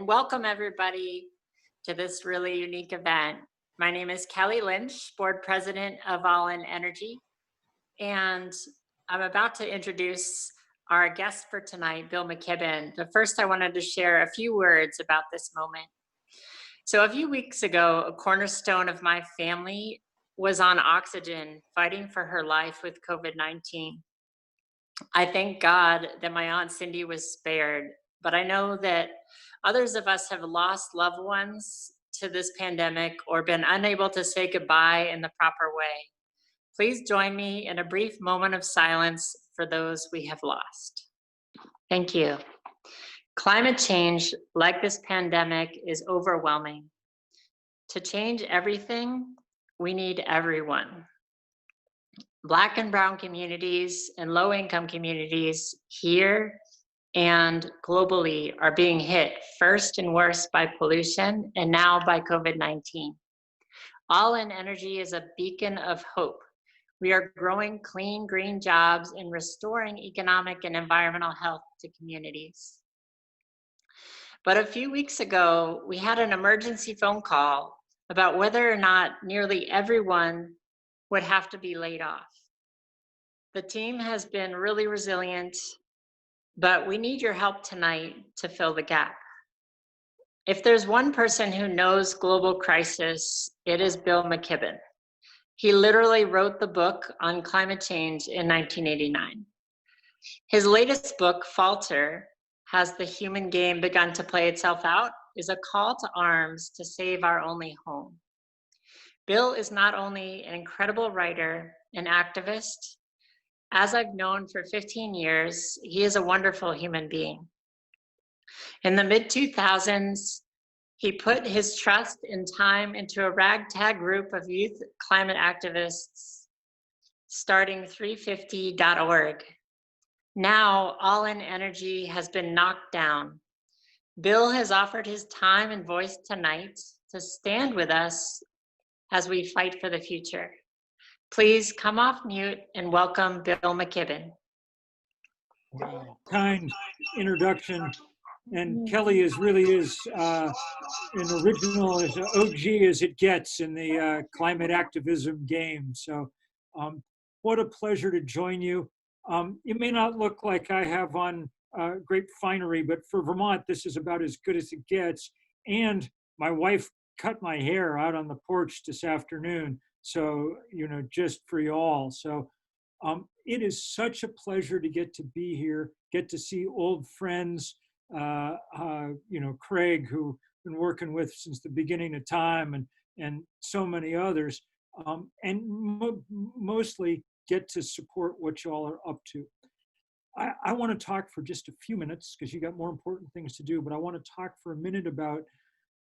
Welcome everybody to this really unique event. My name is Kelly Lynch, board president of All in Energy, and I'm about to introduce our guest for tonight, Bill Mckibben. But first I wanted to share a few words about this moment. So a few weeks ago, a cornerstone of my family was on oxygen fighting for her life with COVID-19. I thank God that my Aunt Cindy was spared, but I know that others of us have lost loved ones to this pandemic or been unable to say goodbye in the proper way. Please join me in a brief moment of silence for those we have lost. Thank you. Climate change, like this pandemic, is overwhelming. To change everything, we need everyone. Black and brown communities and low-income communities here and globally are being hit first and worst by pollution and now by COVID-19. All in Energy is a beacon of hope. We are growing clean, green jobs and restoring economic and environmental health to communities. But a few weeks ago, we had an emergency phone call about whether or not nearly everyone would have to be laid off. The team has been really resilient, but we need your help tonight to fill the gap. If there's one person who knows global crisis, it is Bill Mckibben. He literally wrote the book on climate change in 1989. His latest book, Falter, Has the Human Game Begun to Play Itself Out? Is a call to arms to save our only home. Bill is not only an incredible writer and activist. As I've known for 15 years, he is a wonderful human being. In the mid-2000s, he put his trust and time into a ragtag group of youth climate activists, starting 350.org. Now, All in Energy has been knocked down. Bill has offered his time and voice tonight to stand with us as we fight for the future. Please come off mute and welcome Bill Mckibben. Wow, kind introduction. And Kelly really is an original, as OG as it gets in the climate activism game. So what a pleasure to join you. It may not look like I have on great finery, but for Vermont, this is about as good as it gets. And my wife cut my hair out on the porch this afternoon. So, just for you all. So it is such a pleasure to get to be here, get to see old friends, Craig, who I've been working with since the beginning of time, and so many others, and mostly get to support what y'all are up to. I want to talk for just a few minutes because you got more important things to do, but I want to talk for a minute about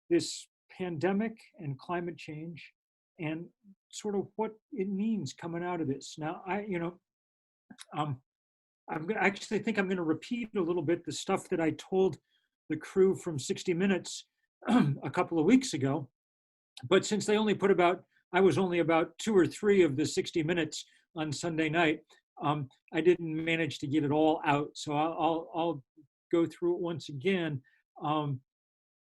this pandemic and climate change and sort of what it means coming out of this. Now, I actually think I'm going to repeat a little bit the stuff that I told the crew from 60 Minutes a couple of weeks ago. But since they only I was only about 2 or 3 of the 60 Minutes on Sunday night, I didn't manage to get it all out. So I'll go through it once again.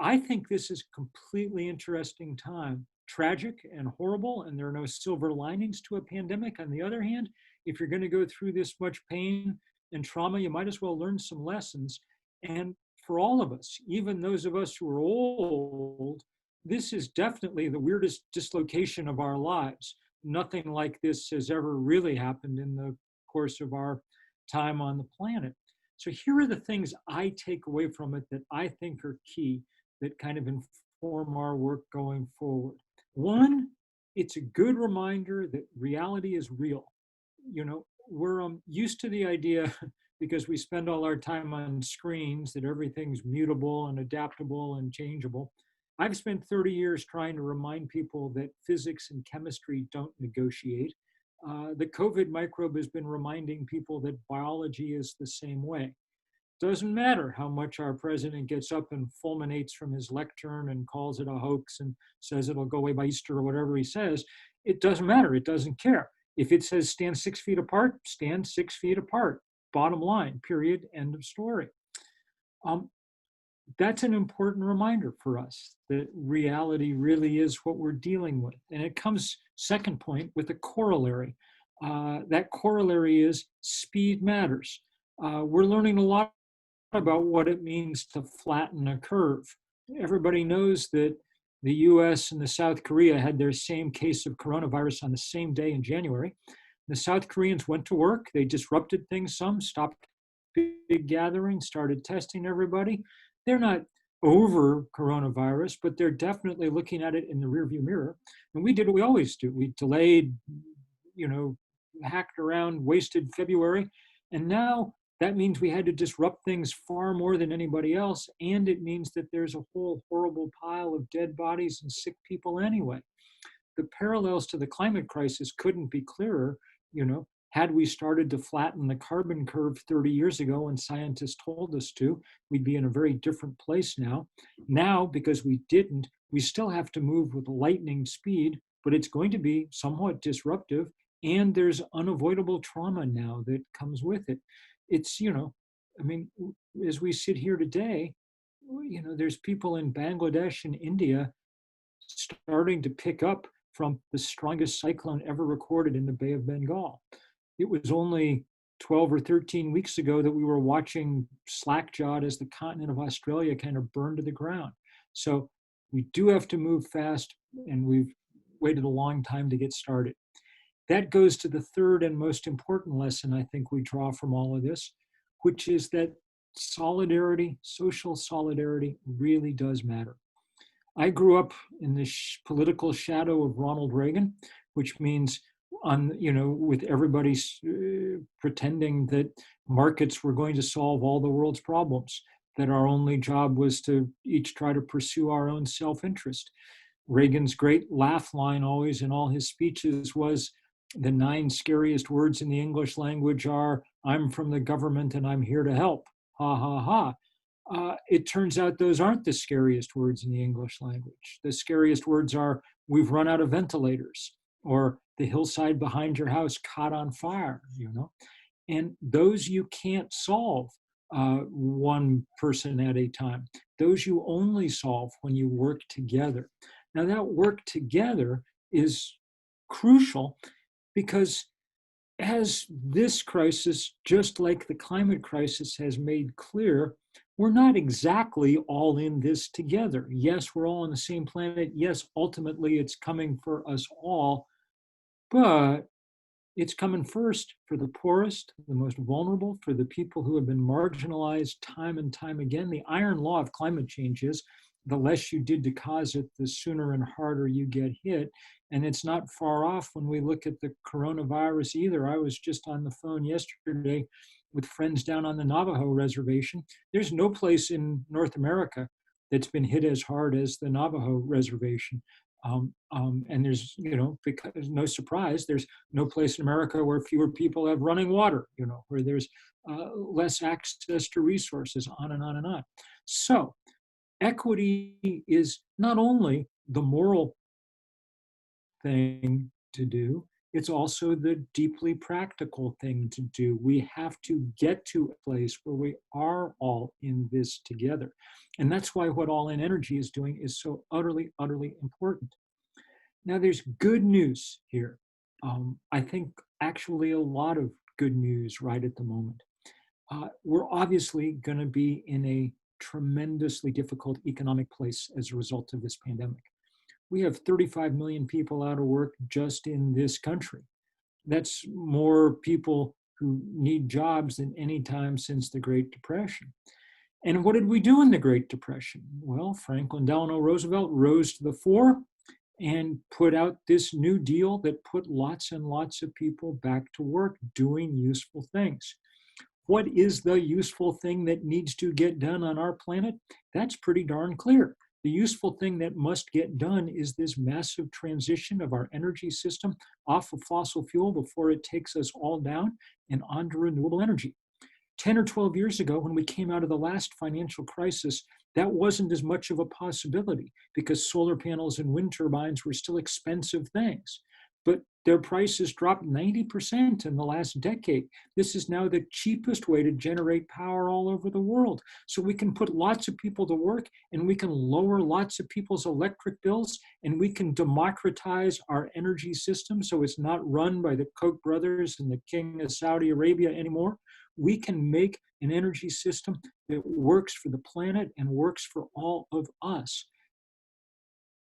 I think this is a completely interesting time. Tragic and horrible, and there are no silver linings to a pandemic. On the other hand, if you're going to go through this much pain and trauma, you might as well learn some lessons. And for all of us, even those of us who are old, this is definitely the weirdest dislocation of our lives. Nothing like this has ever really happened in the course of our time on the planet. So here are the things I take away from it that I think are key, that kind of inform our work going forward. One, it's a good reminder that reality is real. We're used to the idea, because we spend all our time on screens, that everything's mutable and adaptable and changeable. I've spent 30 years trying to remind people that physics and chemistry don't negotiate. The COVID microbe has been reminding people that biology is the same way. Doesn't matter how much our president gets up and fulminates from his lectern and calls it a hoax and says it'll go away by Easter or whatever he says. It doesn't matter. It doesn't care. If it says stand 6 feet apart, stand 6 feet apart. Bottom line, period, end of story. that's an important reminder for us that reality really is what we're dealing with. And it comes, second point, with a corollary. That corollary is speed matters. We're learning a lot about what it means to flatten a curve. Everybody knows that the US and the South Korea had their same case of coronavirus on the same day in January. The South Koreans went to work, they disrupted things some, stopped big gatherings, started testing everybody. They're not over coronavirus, but they're definitely looking at it in the rearview mirror. And we did what we always do. We delayed, you know, hacked around, wasted February. And now that means we had to disrupt things far more than anybody else. And it means that there's a whole horrible pile of dead bodies and sick people anyway. The parallels to the climate crisis couldn't be clearer. You know, had we started to flatten the carbon curve 30 years ago when scientists told us to, we'd be in a very different place now. Now, because we didn't, we still have to move with lightning speed, but it's going to be somewhat disruptive. And there's unavoidable trauma now that comes with it. It's, you know, I mean, as we sit here today, you know, there's people in Bangladesh and India starting to pick up from the strongest cyclone ever recorded in the Bay of Bengal. It was only 12 or 13 weeks ago that we were watching slack-jawed as the continent of Australia kind of burned to the ground. So we do have to move fast, and we've waited a long time to get started. That goes to the third and most important lesson I think we draw from all of this, which is that solidarity, social solidarity, really does matter. I grew up in the political shadow of Ronald Reagan, which means with everybody pretending that markets were going to solve all the world's problems, that our only job was to each try to pursue our own self-interest. Reagan's great laugh line always in all his speeches was, the 9 scariest words in the English language are, I'm from the government and I'm here to help. Ha, ha, ha. It turns out those aren't the scariest words in the English language. The scariest words are, we've run out of ventilators, or the hillside behind your house caught on fire, you know? And those you can't solve one person at a time. Those you only solve when you work together. Now that work together is crucial because as this crisis, just like the climate crisis has made clear, we're not exactly all in this together. Yes, we're all on the same planet. Yes, ultimately it's coming for us all, but it's coming first for the poorest, the most vulnerable, for the people who have been marginalized time and time again. The iron law of climate change is the less you did to cause it, the sooner and harder you get hit. And it's not far off when we look at the coronavirus either. I was just on the phone yesterday with friends down on the Navajo reservation. There's no place in North America that's been hit as hard as the Navajo reservation. And there's, because no surprise, there's no place in America where fewer people have running water, where there's less access to resources, on and on and on. So equity is not only the moral thing to do, it's also the deeply practical thing to do. We have to get to a place where we are all in this together. And that's why what All in Energy is doing is so utterly, utterly important. Now, there's good news here. I think actually a lot of good news right at the moment. We're obviously going to be in a tremendously difficult economic place as a result of this pandemic. We have 35 million people out of work just in this country. That's more people who need jobs than any time since the Great Depression. And what did we do in the Great Depression? Well, Franklin Delano Roosevelt rose to the fore and put out this New Deal that put lots and lots of people back to work doing useful things. What is the useful thing that needs to get done on our planet? That's pretty darn clear. The useful thing that must get done is this massive transition of our energy system off of fossil fuel before it takes us all down and onto renewable energy. 10 or 12 years ago, when we came out of the last financial crisis, that wasn't as much of a possibility because solar panels and wind turbines were still expensive things. But Their prices dropped 90% in the last decade. This is now the cheapest way to generate power all over the world. So we can put lots of people to work, and we can lower lots of people's electric bills, and we can democratize our energy system so it's not run by the Koch brothers and the King of Saudi Arabia anymore. We can make an energy system that works for the planet and works for all of us.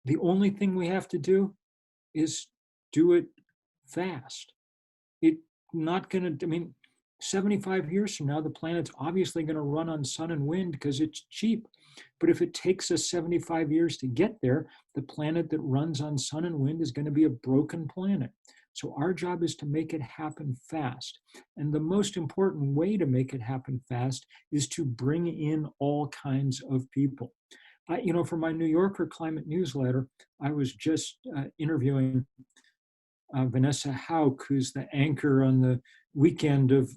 The only thing we have to do is do it fast. It not going to, I mean, 75 years from now, the planet's obviously going to run on sun and wind because it's cheap. But if it takes us 75 years to get there, the planet that runs on sun and wind is going to be a broken planet. So our job is to make it happen fast. And the most important way to make it happen fast is to bring in all kinds of people. For my New Yorker climate newsletter, I was just interviewing Vanessa Hauk, who's the anchor on the weekend of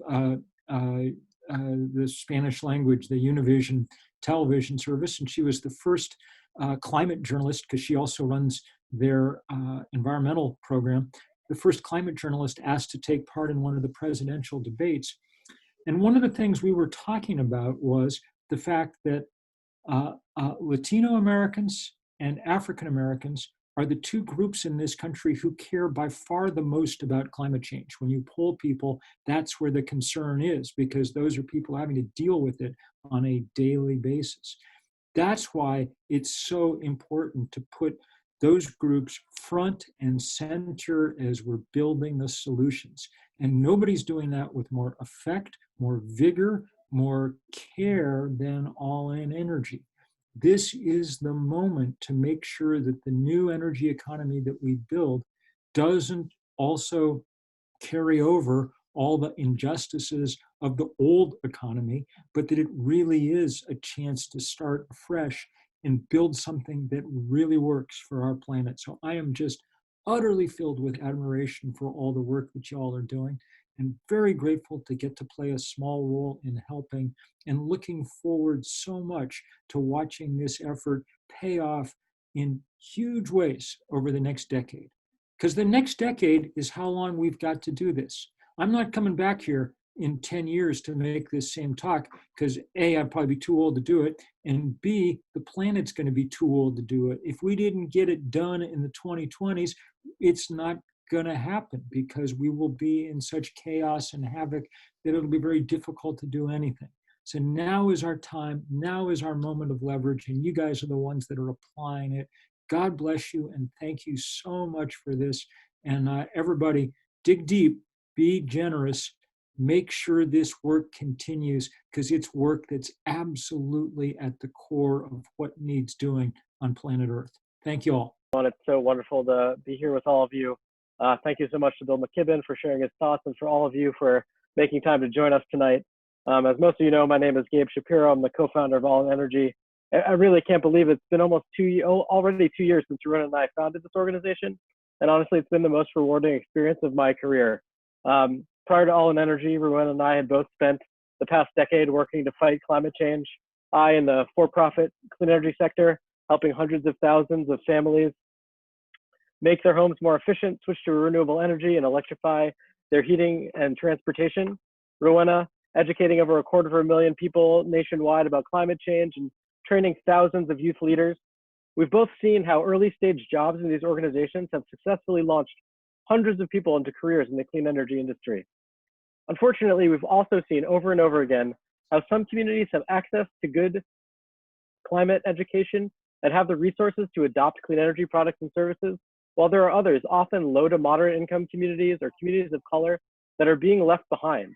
the Spanish language, the Univision television service. And she was the first climate journalist, because she also runs their environmental program, the first climate journalist asked to take part in one of the presidential debates. And one of the things we were talking about was the fact that Latino Americans and African Americans are the two groups in this country who care by far the most about climate change. When you poll people, that's where the concern is, because those are people having to deal with it on a daily basis. That's why it's so important to put those groups front and center as we're building the solutions. And nobody's doing that with more effect, more vigor, more care than All In Energy. This is the moment to make sure that the new energy economy that we build doesn't also carry over all the injustices of the old economy, but that it really is a chance to start fresh and build something that really works for our planet. So I am just utterly filled with admiration for all the work that y'all are doing, and very grateful to get to play a small role in helping, and looking forward so much to watching this effort pay off in huge ways over the next decade. Because the next decade is how long we've got to do this. I'm not coming back here in 10 years to make this same talk, because A, I'd probably be too old to do it, and B, the planet's going to be too old to do it. If we didn't get it done in the 2020s, it's not going to happen, because we will be in such chaos and havoc that it'll be very difficult to do anything. So now is our time. Now is our moment of leverage, and you guys are the ones that are applying it. God bless you, and thank you so much for this. And everybody, dig deep, be generous, make sure this work continues, because it's work that's absolutely at the core of what needs doing on planet Earth. Thank you all. It's so wonderful to be here with all of you. Thank you so much to Bill Mckibben for sharing his thoughts, and for all of you for making time to join us tonight. As most of you know, my name is Gabe Shapiro. I'm the co-founder of All In Energy. I really can't believe it's been almost already 2 years since Rowena and I founded this organization. And honestly, it's been the most rewarding experience of my career. Prior to All In Energy, Rowena and I had both spent the past decade working to fight climate change. I in the for-profit clean energy sector, helping hundreds of thousands of families make their homes more efficient, switch to renewable energy, and electrify their heating and transportation. Rowena, educating over 250,000 people nationwide about climate change and training thousands of youth leaders. We've both seen how early stage jobs in these organizations have successfully launched hundreds of people into careers in the clean energy industry. Unfortunately, we've also seen over and over again how some communities have access to good climate education and have the resources to adopt clean energy products and services, while there are others, often low to moderate income communities or communities of color, that are being left behind.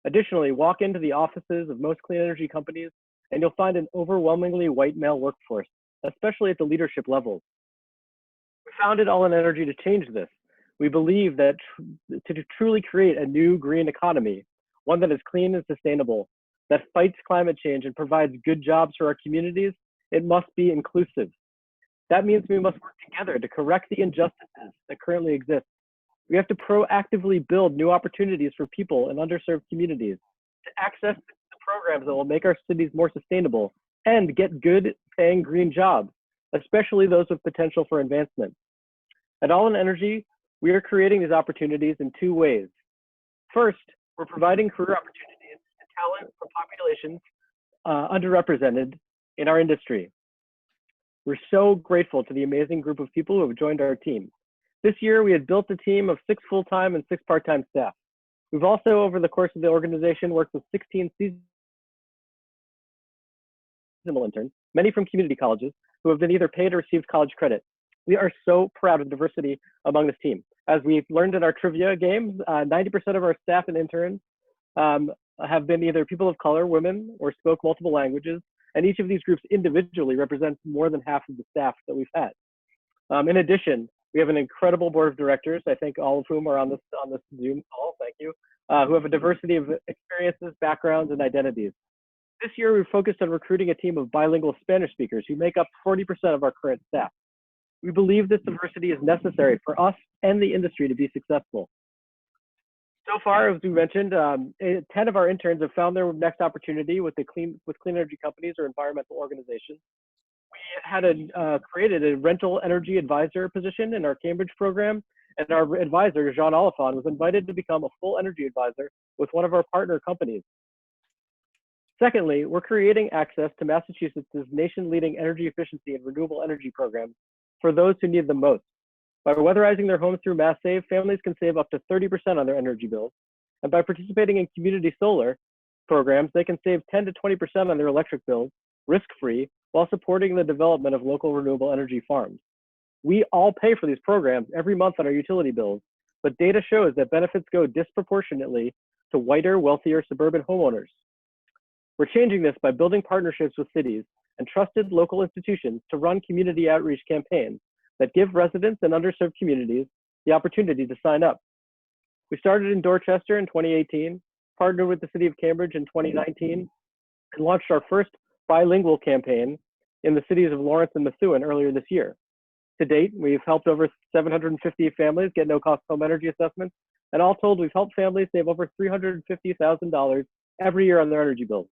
Additionally, walk into the offices of most clean energy companies and you'll find an overwhelmingly white male workforce, especially at the leadership levels. We founded All In Energy to change this. We believe that to truly create a new green economy, one that is clean and sustainable, that fights climate change and provides good jobs for our communities, it must be inclusive. That means we must work together to correct the injustices that currently exist. We have to proactively build new opportunities for people in underserved communities to access the programs that will make our cities more sustainable and get good paying green jobs, especially those with potential for advancement. At All In Energy, We are creating these opportunities in two ways. First, we're providing career opportunities and talent for populations underrepresented in our industry. We're so grateful to the amazing group of people who have joined our team. This year, we had built a team of 6 full-time and 6 part-time staff. We've also, over the course of the organization, worked with 16 seasonal interns, many from community colleges, who have been either paid or received college credit. We are so proud of the diversity among this team. As we've learned in our trivia games, 90% of our staff and interns have been either people of color, women, or spoke multiple languages, and each of these groups individually represents more than half of the staff that we've had. In addition, we have an incredible board of directors, I think all of whom are on this Zoom call, thank you, who have a diversity of experiences, backgrounds, and identities. This year, we've focused on recruiting a team of bilingual Spanish speakers who make up 40% of our current staff. We believe this diversity is necessary for us and the industry to be successful. So far, as we mentioned, 10 of our interns have found their next opportunity with clean energy companies or environmental organizations. We had created a rental energy advisor position in our Cambridge program, and our advisor, Jean Oliphant, was invited to become a full energy advisor with one of our partner companies. Secondly, we're creating access to Massachusetts' nation-leading energy efficiency and renewable energy programs for those who need them most. By weatherizing their homes through MassSave, families can save up to 30% on their energy bills. And by participating in community solar programs, they can save 10 to 20% on their electric bills, risk-free, while supporting the development of local renewable energy farms. We all pay for these programs every month on our utility bills, but data shows that benefits go disproportionately to whiter, wealthier suburban homeowners. We're changing this by building partnerships with cities and trusted local institutions to run community outreach campaigns that give residents and underserved communities the opportunity to sign up. We started in Dorchester in 2018, partnered with the city of Cambridge in 2019, and launched our first bilingual campaign in the cities of Lawrence and Methuen earlier this year. To date, we've helped over 750 families get no-cost home energy assessments, and all told, we've helped families save over $350,000 every year on their energy bills.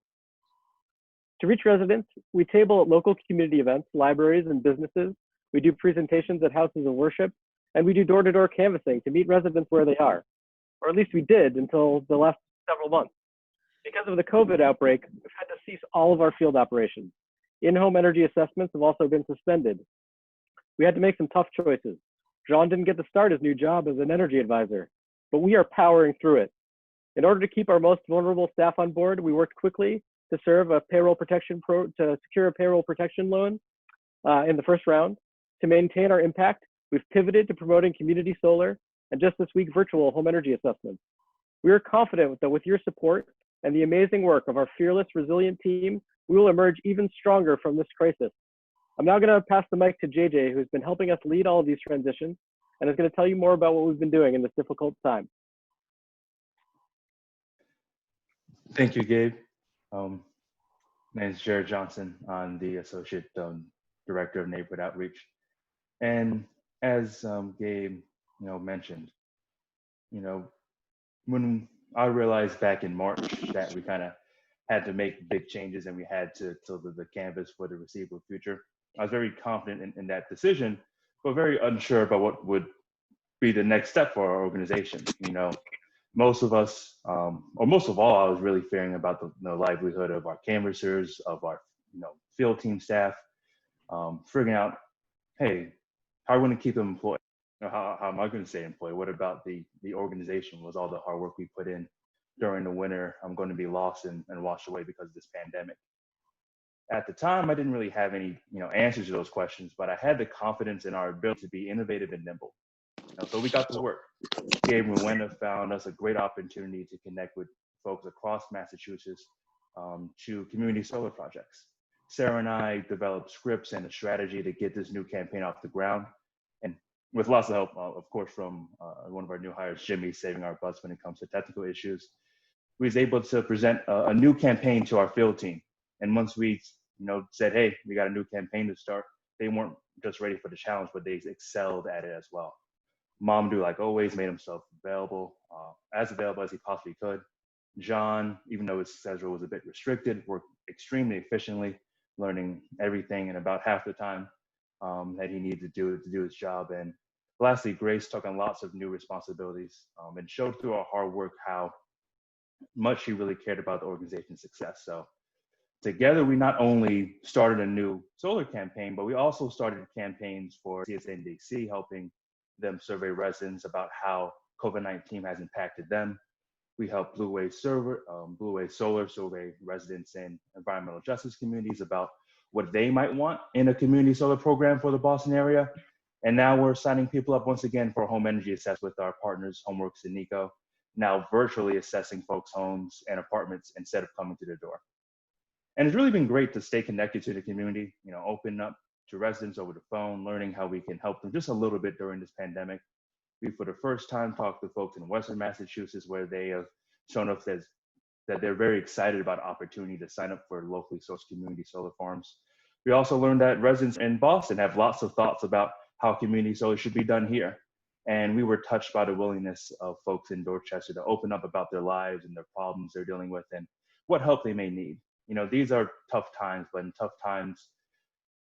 To reach residents, we table at local community events, libraries, and businesses. We do presentations at houses of worship, and we do door-to-door canvassing to meet residents where they are, or at least we did until the last several months. Because of the COVID outbreak, we've had to cease all of our field operations. In-home energy assessments have also been suspended. We had to make some tough choices. John didn't get to start his new job as an energy advisor, but we are powering through it. In order to keep our most vulnerable staff on board, we worked quickly to secure a payroll protection loan in the first round. To maintain our impact, we've pivoted to promoting community solar and just this week, virtual home energy assessments. We are confident that with your support and the amazing work of our fearless, resilient team, we will emerge even stronger from this crisis. I'm now going to pass the mic to JJ, who's been helping us lead all of these transitions and is going to tell you more about what we've been doing in this difficult time. Thank you, Gabe. My name is Jared Johnson. I'm the Associate Director of Neighborhood Outreach. And as Gabe mentioned, when I realized back in March that we kind of had to make big changes and we had to the canvas for the foreseeable future, I was very confident in that decision, but very unsure about what would be the next step for our organization. Most of us, or most of all, I was really fearing about the livelihood of our canvassers, of our field team staff, figuring out, hey, how are we going to keep them employed? How am I going to stay employed? What about the organization? Was all the hard work we put in during the winter I'm going to be lost and washed away because of this pandemic? At the time, I didn't really have any answers to those questions, but I had the confidence in our ability to be innovative and nimble. So we got to work. Gabe and Wenda found us a great opportunity to connect with folks across Massachusetts to community solar projects. Sarah and I developed scripts and a strategy to get this new campaign off the ground. And with lots of help, of course, from one of our new hires, Jimmy, saving our butts when it comes to technical issues, we was able to present a new campaign to our field team. And once we said, hey, we got a new campaign to start, they weren't just ready for the challenge, but they excelled at it as well. Mamadou, like always, made himself available as he possibly could. John, even though his schedule was a bit restricted, worked extremely efficiently, learning everything in about half the time that he needed to do his job. And Lastly, Grace took on lots of new responsibilities and showed through our hard work how much she really cared about the organization's success. So together, we not only started a new solar campaign, but we also started campaigns for CSA and DC, helping them survey residents about how COVID-19 has impacted them. We helped Blue Wave Solar survey residents in environmental justice communities about what they might want in a community solar program for the Boston area. And now we're signing people up once again for home energy assessment with our partners, Homeworks and Nico, now virtually assessing folks' homes and apartments instead of coming to their door. And it's really been great to stay connected to the community, open up to residents over the phone, learning how we can help them just a little bit during this pandemic. We, for the first time, talked to folks in Western Massachusetts where they have shown us that they're very excited about the opportunity to sign up for locally sourced community solar farms. We also learned that residents in Boston have lots of thoughts about how community solar should be done here. And we were touched by the willingness of folks in Dorchester to open up about their lives and their problems they're dealing with and what help they may need. These are tough times, but in tough times,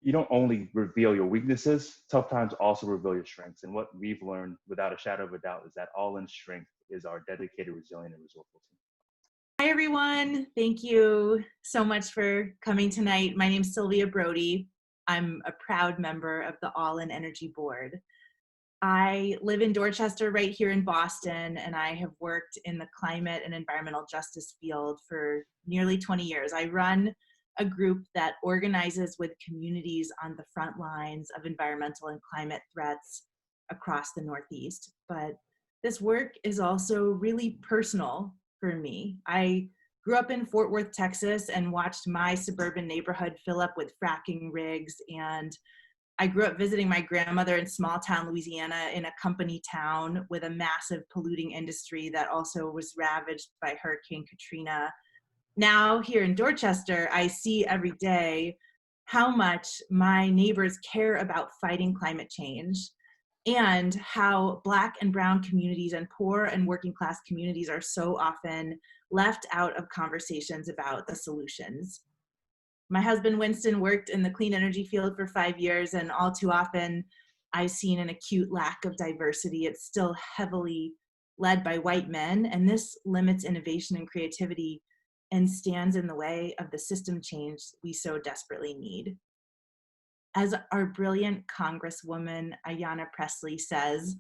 you don't only reveal your weaknesses, tough times also reveal your strengths. And what we've learned without a shadow of a doubt is that all in strength is our dedicated, resilient, and resourceful team. Hi, everyone. Thank you so much for coming tonight. My name is Sylvia Brody. I'm a proud member of the All in Energy Board. I live in Dorchester right here in Boston, and I have worked in the climate and environmental justice field for nearly 20 years. I run a group that organizes with communities on the front lines of environmental and climate threats across the Northeast. But this work is also really personal for me. I grew up in Fort Worth, Texas, and watched my suburban neighborhood fill up with fracking rigs. And I grew up visiting my grandmother in small town Louisiana in a company town with a massive polluting industry that also was ravaged by Hurricane Katrina. Now here in Dorchester, I see every day how much my neighbors care about fighting climate change and how Black and brown communities and poor and working class communities are so often left out of conversations about the solutions. My husband Winston worked in the clean energy field for 5 years, and all too often I've seen an acute lack of diversity. It's still heavily led by white men, and this limits innovation and creativity and stands in the way of the system change we so desperately need. As our brilliant Congresswoman Ayanna Pressley says,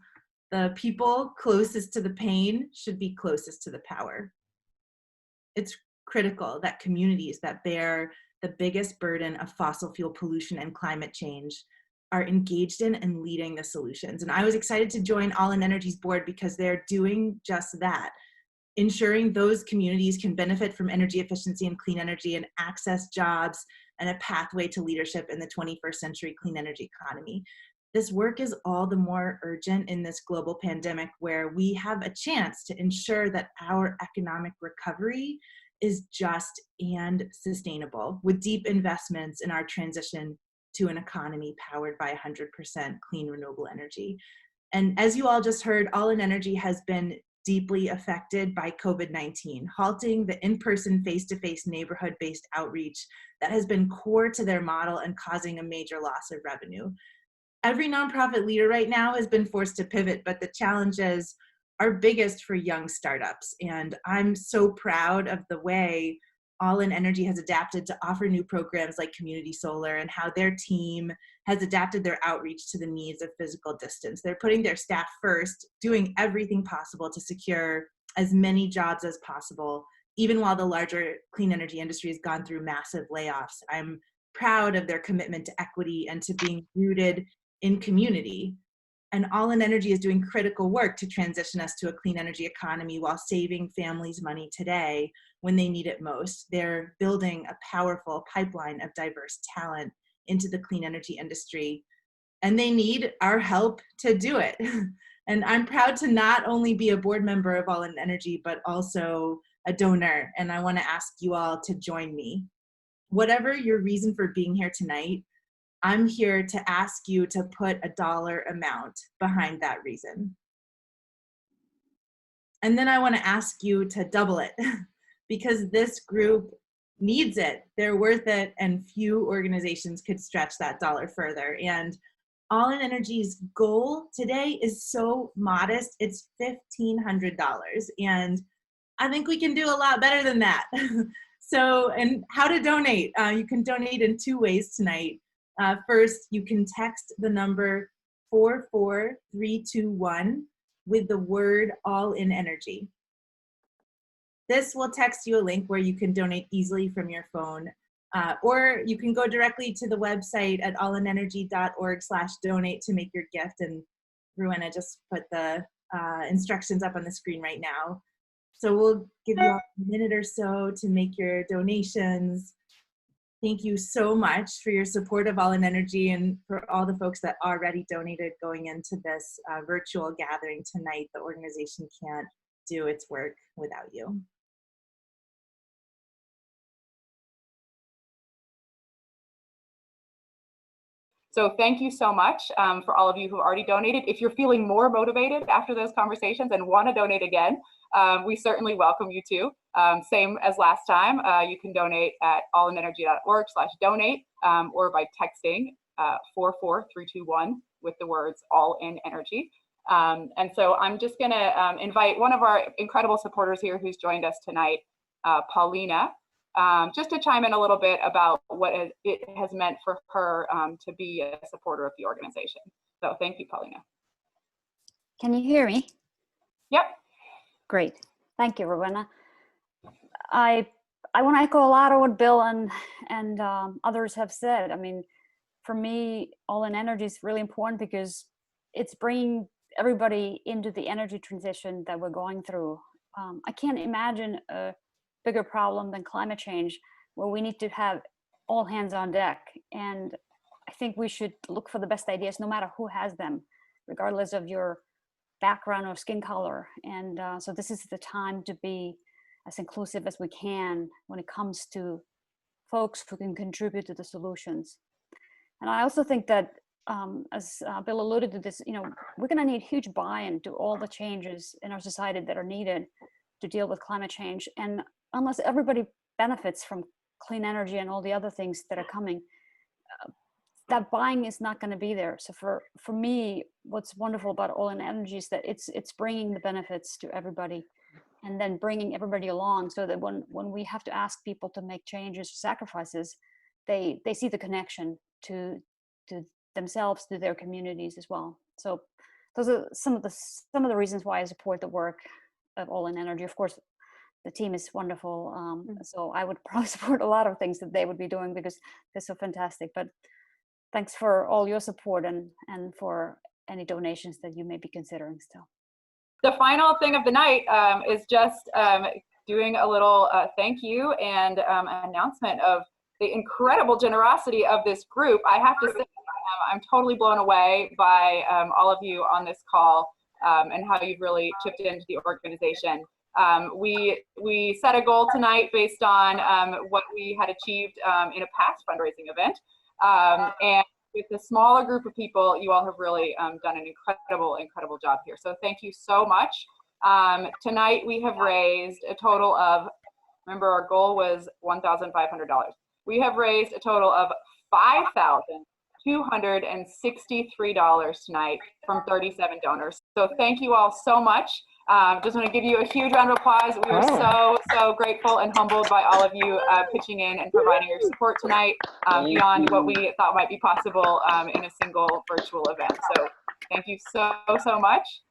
the people closest to the pain should be closest to the power. It's critical that communities that bear the biggest burden of fossil fuel pollution and climate change are engaged in and leading the solutions. And I was excited to join All in Energy's board because they're doing just that, ensuring those communities can benefit from energy efficiency and clean energy and access jobs and a pathway to leadership in the 21st century clean energy economy. This work is all the more urgent in this global pandemic where we have a chance to ensure that our economic recovery is just and sustainable with deep investments in our transition to an economy powered by 100% clean renewable energy. And as you all just heard, All in Energy has been deeply affected by COVID-19, halting the in-person, face-to-face, neighborhood-based outreach that has been core to their model and causing a major loss of revenue. Every nonprofit leader right now has been forced to pivot, but the challenges are biggest for young startups. And I'm so proud of the way All in Energy has adapted to offer new programs like community solar and how their team has adapted their outreach to the needs of physical distance. They're putting their staff first, doing everything possible to secure as many jobs as possible, even while the larger clean energy industry has gone through massive layoffs. I'm proud of their commitment to equity and to being rooted in community. And All in Energy is doing critical work to transition us to a clean energy economy while saving families money today when they need it most. They're building a powerful pipeline of diverse talent into the clean energy industry, and they need our help to do it. And I'm proud to not only be a board member of All in Energy, but also a donor. And I want to ask you all to join me. Whatever your reason for being here tonight, I'm here to ask you to put a dollar amount behind that reason. And then I want to ask you to double it because this group needs it. They're worth it, and few organizations could stretch that dollar further. And All in Energy's goal today is so modest. It's $1,500. And I think we can do a lot better than that. So, and how to donate. You can donate in 2 ways tonight. First, you can text the number 44321 with the word All in Energy. This will text you a link where you can donate easily from your phone, or you can go directly to the website at allinenergy.org/donate to make your gift. And Rowena just put the instructions up on the screen right now. So we'll give you a minute or so to make your donations. Thank you so much for your support of All in Energy and for all the folks that already donated going into this virtual gathering tonight. The organization can't do its work without you. So thank you so much for all of you who already donated. If you're feeling more motivated after those conversations and want to donate again, we certainly welcome you to. Same as last time, you can donate at allinenergy.org/donate or by texting 44321 with the words All in Energy. And so I'm just going to invite one of our incredible supporters here who's joined us tonight, Paulina, just to chime in a little bit about what it has meant for her to be a supporter of the organization. So thank you, Paulina. Can you hear me? Yep. Great. Thank you, Rowena. I want to echo a lot of what Bill and others have said. I mean, for me, All in Energy is really important because it's bringing everybody into the energy transition that we're going through. I can't imagine a bigger problem than climate change, where we need to have all hands on deck. And I think we should look for the best ideas, no matter who has them, regardless of your background or skin color. And so this is the time to be as inclusive as we can when it comes to folks who can contribute to the solutions. And I also think that, as Bill alluded to this, we're going to need huge buy-in to all the changes in our society that are needed to deal with climate change. And unless everybody benefits from clean energy and all the other things that are coming, that buying is not going to be there. So for me, what's wonderful about All in Energy is that it's bringing the benefits to everybody, and then bringing everybody along, so that when we have to ask people to make changes, sacrifices, they see the connection to themselves, to their communities as well. So those are some of the reasons why I support the work of All in Energy. Of course, the team is wonderful. So I would probably support a lot of things that they would be doing because they're so fantastic. But thanks for all your support and for any donations that you may be considering still. The final thing of the night is just doing a little thank you and announcement of the incredible generosity of this group. I have to say, I'm totally blown away by all of you on this call and how you've really chipped into the organization. We set a goal tonight based on what we had achieved in a past fundraising event. And with a smaller group of people, you all have really done an incredible job here. So thank you so much. Tonight we have raised a total of, remember our goal was $1,500. We have raised a total of $5,263 tonight from 37 donors. So thank you all so much. Just want to give you a huge round of applause. We are so grateful and humbled by all of you pitching in and providing your support tonight beyond what we thought might be possible in a single virtual event. So thank you so much.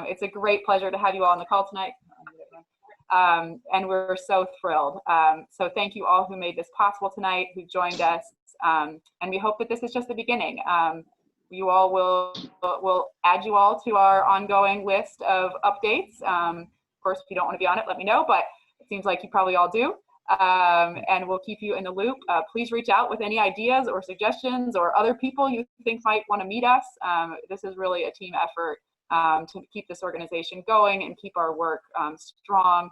It's a great pleasure to have you all on the call tonight. And we're so thrilled. So thank you all who made this possible tonight, who joined us. And we hope that this is just the beginning. You all will add you all to our ongoing list of updates. Of course, if you don't want to be on it, let me know, but it seems like you probably all do. And we'll keep you in the loop. Please reach out with any ideas or suggestions or other people you think might want to meet us. This is really a team effort to keep this organization going and keep our work strong.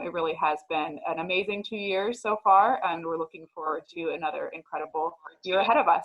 It really has been an amazing 2 years so far, and we're looking forward to another incredible year ahead of us.